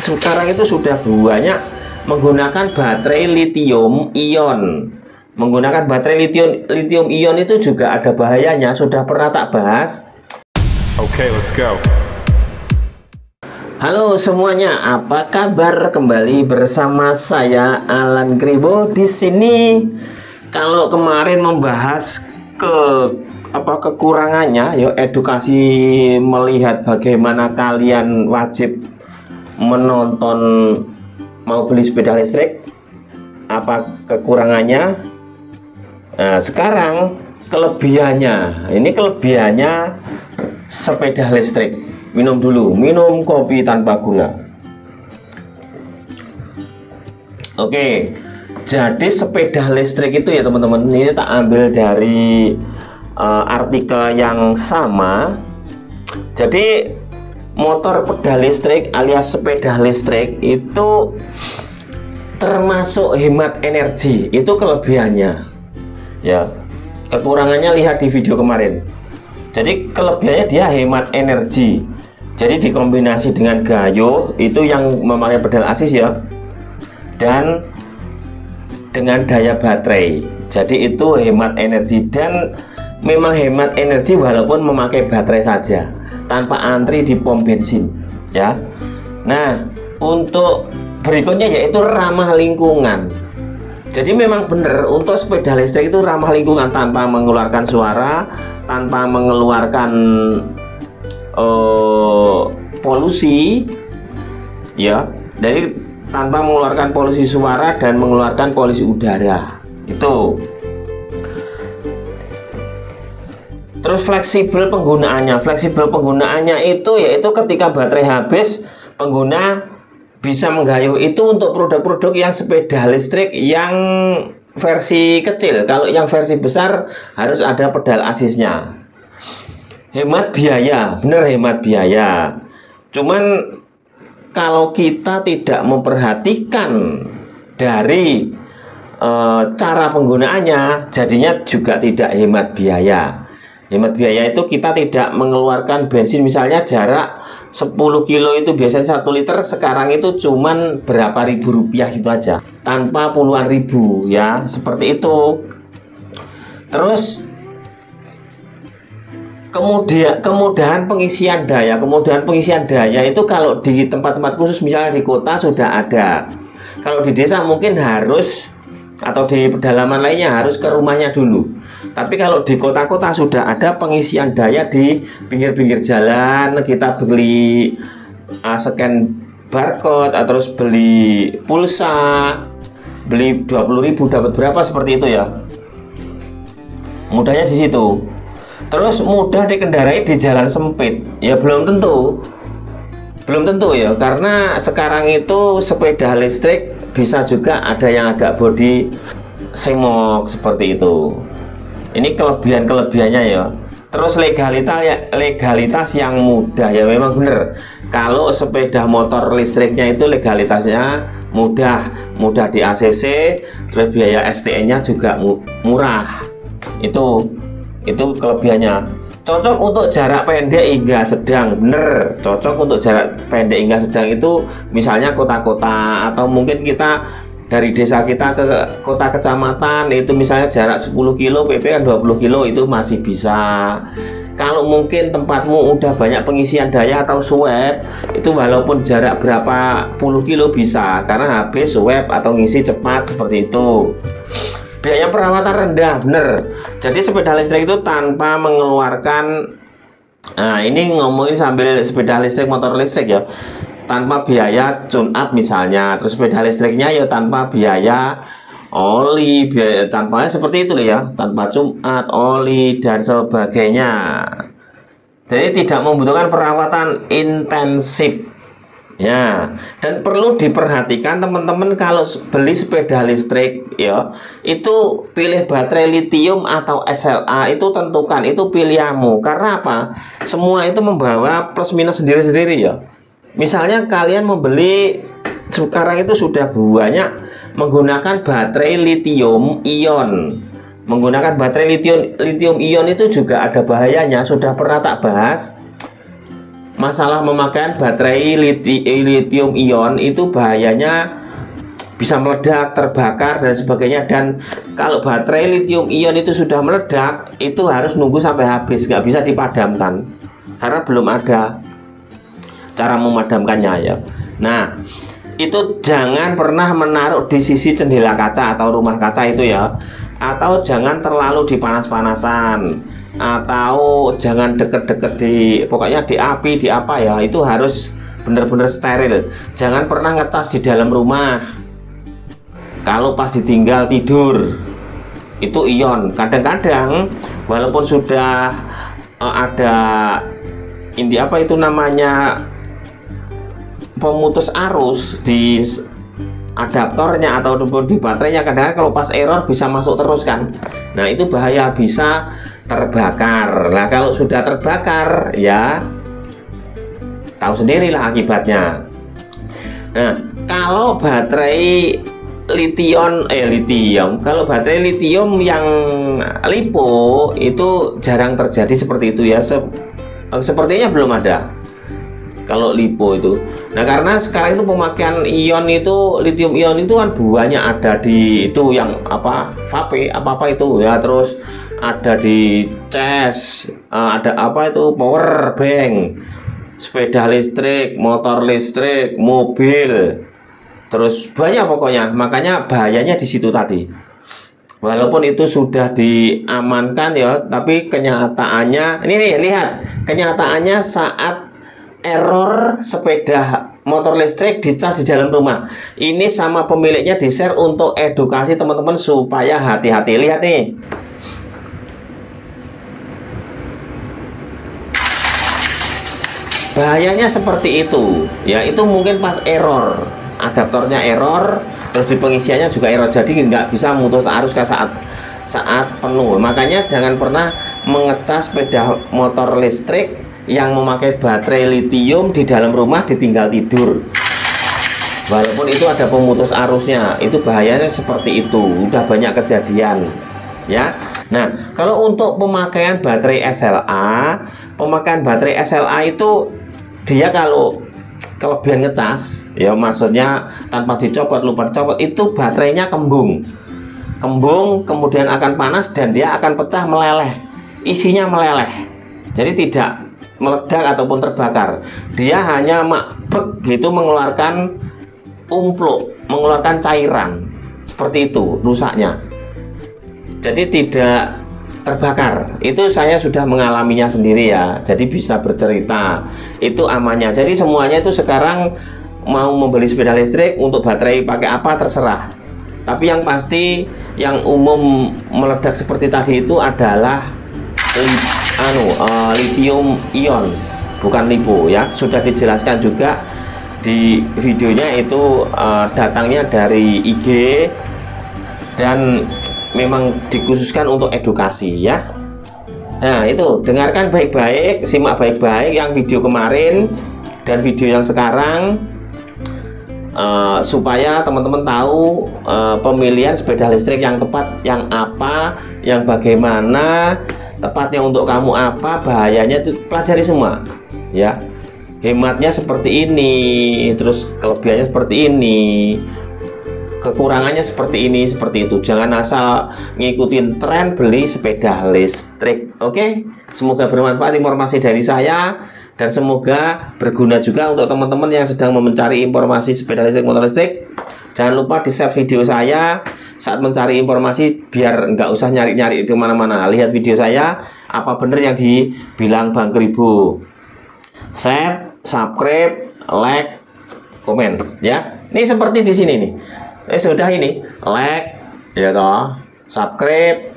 sekarang itu sudah banyak menggunakan baterai lithium ion. Menggunakan baterai lithium ion itu juga ada bahayanya, sudah pernah tak bahas. Oke, let's go. Halo semuanya, apa kabar? Kembali bersama saya Alan Kribo di sini. Kalau kemarin membahas kekurangannya, ya edukasi melihat bagaimana kalian wajib menonton mau beli sepeda listrik, apa kekurangannya. Nah, sekarang kelebihannya. Ini kelebihannya sepeda listrik. Minum dulu, minum kopi tanpa gula. Oke, jadi sepeda listrik itu ya teman-teman, ini tak ambil dari artikel yang sama. Jadi motor pedal listrik alias sepeda listrik itu termasuk hemat energi, itu kelebihannya. Ya, kekurangannya lihat di video kemarin. Jadi kelebihannya dia hemat energi. Jadi dikombinasi dengan gayo itu yang memakai pedal asis ya, dan dengan daya baterai. Jadi itu hemat energi dan memang hemat energi walaupun memakai baterai saja, tanpa antri di pom bensin ya. Nah, untuk berikutnya yaitu ramah lingkungan. Jadi memang benar untuk sepeda listrik itu ramah lingkungan, tanpa mengeluarkan suara, tanpa mengeluarkan polusi ya. Jadi tanpa mengeluarkan polusi suara dan mengeluarkan polusi udara. Itu. Terus fleksibel penggunaannya. Fleksibel penggunaannya itu yaitu ketika baterai habis, pengguna bisa menggayuh itu untuk produk-produk yang sepeda listrik yang versi kecil. Kalau yang versi besar harus ada pedal asisnya. Hemat biaya, bener hemat biaya. Cuman kalau kita tidak memperhatikan dari cara penggunaannya, jadinya juga tidak hemat biaya. Hemat biaya itu kita tidak mengeluarkan bensin, misalnya jarak 10 kilo itu biasanya 1 liter, sekarang itu cuman berapa ribu rupiah gitu aja, tanpa puluhan ribu ya, seperti itu. Terus kemudahan pengisian daya. Kemudahan pengisian daya itu kalau di tempat-tempat khusus misalnya di kota sudah ada. Kalau di desa mungkin harus, atau di pedalaman lainnya harus ke rumahnya dulu. Tapi kalau di kota-kota sudah ada pengisian daya di pinggir-pinggir jalan. Kita beli scan barcode atau terus beli pulsa, beli 20.000 dapat berapa, seperti itu ya. Mudahnya di situ. Terus mudah dikendarai di jalan sempit. Ya belum tentu. Belum tentu ya, karena sekarang itu sepeda listrik bisa juga ada yang agak bodi semok seperti itu. Ini kelebihannya ya. Terus legalitas yang mudah ya, memang bener. Kalau sepeda motor listriknya itu legalitasnya mudah di ACC, terus biaya STN-nya juga murah. Itu kelebihannya. Cocok untuk jarak pendek hingga sedang, bener. Cocok untuk jarak pendek hingga sedang itu misalnya kota-kota, atau mungkin kita dari desa kita ke kota kecamatan, itu misalnya jarak 10 kilo, PP kan 20 kilo, itu masih bisa. Kalau mungkin tempatmu udah banyak pengisian daya atau swab, itu walaupun jarak berapa puluh kilo bisa, karena habis swab atau ngisi cepat, seperti itu. Biaya perawatan rendah, bener. Jadi sepeda listrik itu tanpa mengeluarkan, nah ini ngomongin sambil sepeda listrik, motor listrik ya, tanpa biaya tune up misalnya. Terus sepeda listriknya ya tanpa biaya oli, tanpa seperti itu ya, tanpa tune up, oli dan sebagainya. Jadi tidak membutuhkan perawatan intensif ya. Dan perlu diperhatikan teman-teman, kalau beli sepeda listrik ya, itu pilih baterai lithium atau SLA, itu tentukan, itu pilihanmu. Karena apa? Semua itu membawa plus minus sendiri-sendiri ya. Misalnya kalian membeli, sekarang itu sudah banyak menggunakan baterai lithium ion. Menggunakan baterai lithium ion itu juga ada bahayanya, sudah pernah tak bahas. masalah pemakaian baterai lithium ion itu bahayanya bisa meledak, terbakar dan sebagainya. Dan kalau baterai lithium ion itu sudah meledak, itu harus nunggu sampai habis, nggak bisa dipadamkan karena belum ada cara memadamkannya ya. Nah, itu jangan pernah menaruh di sisi jendela kaca atau rumah kaca itu ya, atau jangan terlalu dipanas-panasan, atau jangan deket-deket pokoknya di api, di apa ya, itu harus benar-benar steril. Jangan pernah ngecas di dalam rumah. Kalau pas ditinggal tidur itu ion. Kadang-kadang walaupun sudah ada apa itu namanya pemutus arus di adaptornya atau di baterainya, kadang-kadang kalau pas error bisa masuk terus kan. Nah, itu bahaya, bisa terbakar. Nah, kalau sudah terbakar ya tahu sendirilah akibatnya. Nah, kalau baterai lithium, kalau baterai lithium yang lipo itu jarang terjadi seperti itu ya. Sepertinya belum ada kalau lipo itu. Nah, karena sekarang itu pemakaian ion itu, lithium ion itu kan banyak ada di itu yang apa, vape apa itu ya, terus ada di cas, ada apa itu power bank, sepeda listrik, motor listrik, mobil, terus banyak pokoknya. Makanya bahayanya di situ tadi. Walaupun itu sudah diamankan ya, tapi kenyataannya ini nih, lihat kenyataannya saat error sepeda motor listrik dicas di dalam rumah. Ini sama pemiliknya di-share untuk edukasi teman-teman supaya hati-hati. Lihat nih. Bahayanya seperti itu. Ya, itu mungkin pas error. Adaptornya error, terus di pengisiannya juga error. Jadi nggak bisa memutus arus ke saat penuh. Makanya jangan pernah mengecas sepeda motor listrik yang memakai baterai lithium di dalam rumah ditinggal tidur. Walaupun itu ada pemutus arusnya, itu bahayanya seperti itu. Udah banyak kejadian ya. Nah, kalau untuk pemakaian baterai SLA, itu dia kalau kelebihan ngecas ya, maksudnya tanpa dicopot, lupa dicopot, itu baterainya kembung, kemudian akan panas dan dia akan pecah, meleleh, isinya meleleh. Jadi tidak meledak ataupun terbakar, dia hanya makbek gitu, mengeluarkan umpluk, mengeluarkan cairan seperti itu rusaknya. Jadi tidak terbakar. Itu saya sudah mengalaminya sendiri ya, jadi bisa bercerita itu amannya. Jadi semuanya itu sekarang mau membeli sepeda listrik untuk baterai pakai apa terserah, tapi yang pasti yang umum meledak seperti tadi itu adalah lithium ion, bukan lipo ya. Sudah dijelaskan juga di videonya itu, datangnya dari IG dan memang dikhususkan untuk edukasi ya. Nah, itu dengarkan baik-baik, simak baik-baik yang video kemarin dan video yang sekarang, supaya teman-teman tahu pemilihan sepeda listrik yang tepat, yang apa, yang bagaimana, tepatnya untuk kamu apa, bahayanya itu pelajari semua ya. Hematnya seperti ini, terus kelebihannya seperti ini, kekurangannya seperti ini, seperti itu. Jangan asal ngikutin tren beli sepeda listrik. Oke, semoga bermanfaat informasi dari saya, dan semoga berguna juga untuk teman-teman yang sedang mencari informasi sepeda listrik, motor listrik. Jangan lupa di-save video saya saat mencari informasi, biar nggak usah nyari-nyari di mana-mana. Lihat video saya, apa benar yang dibilang Bang Kribo. Share, subscribe, like, komen ya. Ini seperti di sini nih. Sudah ini, like ya toh, subscribe,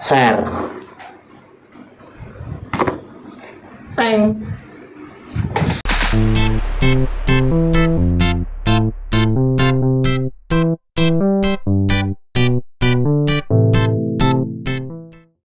share. Teng.